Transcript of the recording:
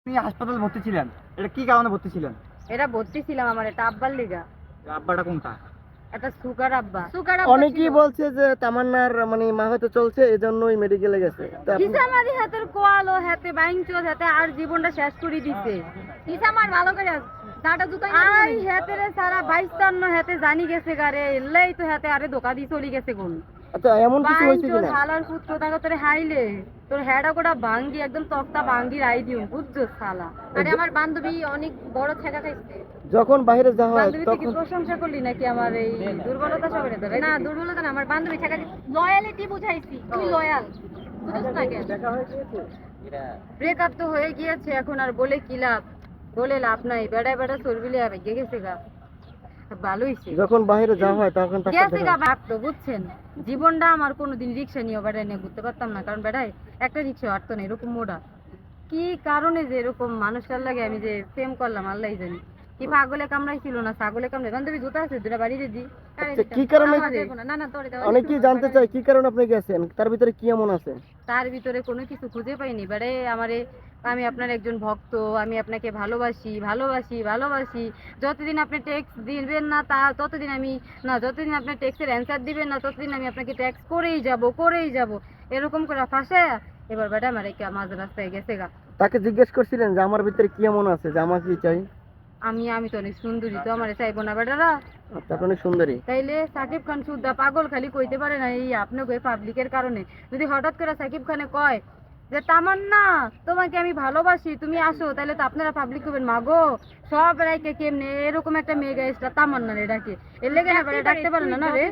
আপনি হাসপাতালে ভর্তি ছিলেন, এটা কি কারণে ভর্তি ছিলেন? এটা ভর্তি ছিলাম আমার এটা আব্বার লিগা। আব্বাটা কোনটা? এটা সুগার আব্বা। অনেকেই বলছে যে তামান্নার মানে মা হয়তো চলছে এজন্যই মেডিকেলে গেছে। তা আপনি- কিসা মারি হাতের কোয়ালো হাতে বাইঞ্চো হাতে আর জীবনটা শেষ করে দিছে। কিসা মার ভালো করে দাঁটা জুতা আই হাতে রে সারা 22 হাতে জানি গেছে গারে এলাই তো হাতে আরে ধোকা দি চলি গেছে কোন। আচ্ছা এমন কিছু হয়েছে বাইঞ্চো কিনা? হালার পুত্র তাকে তোরে হাইলে তোর হেডা কোটা ভাঙ্গি একদম তক্তা ভাঙ্গি রাই দিও বুঝছো শালা। আরে আমার বান্ধবী অনেক বড় ছেকা খাইছে। যখন বাইরে যাওয়া হয় বান্ধবী থেকে তখন প্রশংসা করলি নাকি আমার এই দুর্বলতা সবাই ধরে? না দুর্বলতা না আমার বান্ধবী ছেকা লয়ালিটি বুঝাইছি তুই লয়াল বুঝছ না কেন? ব্রেকআপ তো হয়ে গিয়েছে এখন আর বলে কি লাভ? বলে লাভ নাই বেড়া বেড়া চর্বিলে আর গেছে গা ভালো হইছে যখন বাইরে যাওয়া হয় তখন তাকে গেছে দেখা গা ভাগতো বুঝছেন। জীবনটা আমার কোনোদিন রিক্সা নিয়ে বেড়ায় নিয়ে ঘুরতে পারতাম না কারণ বেড়ায় একটা রিক্সা হাঁটতো না এরকম মোড়া। কি কারণে যে এরকম মানুষটার লাগে আমি যে প্রেম করলাম আল্লাহ জানি। কি পাগলে কামড়াইছিল না ছাগলে কামড়াই বান্ধবী জুতা আছে দুটা বাড়ি দিদি। আচ্ছা, কি কারণে না না তোরে দেওয়া অনেকেই জানতে চায় কি কারণে আপনি গেছেন, তার ভিতরে কি এমন আছে? তার ভিতরে কোনো কিছু খুঁজে পাইনি বেড়ে আমারে আমি আপনার একজন ভক্ত আমি আপনাকে ভালোবাসি ভালোবাসি ভালোবাসি যতদিন আপনি ট্যাক্স দিবেন না তা ততদিন আমি না যতদিন আপনি ট্যাক্সের অ্যান্সার দিবেন না ততদিন আমি আপনাকে ট্যাক্স করেই যাব এরকম করে ফাঁসে এবার বেটা আমার মাঝ রাস্তায় গেছে গা। তাকে জিজ্ঞেস করছিলেন যে আমার ভিতরে কি এমন আছে যে আমাকে চাই? আমি তো অনেক সুন্দরী তো আমার চাইবো না বেটারা। আচ্ছা, আপনি অনেক সুন্দরী। তাইলে সাকিব খান সুদ্ধা পাগল খালি কইতে পারে না এই আপনাকে পাবলিকের কারণে যদি হঠাৎ করে সাকিব খানে কয় যে তামান্না তোমাকে আমি ভালোবাসি তুমি আসো তাহলে তো আপনারা পাবলিক করবেন মাগো সব রাইকে কেমনে এরকম একটা মেয়ে গাইসটা তামান্না রে ডাকে এর লেগে না ডাকতে পারে না রে।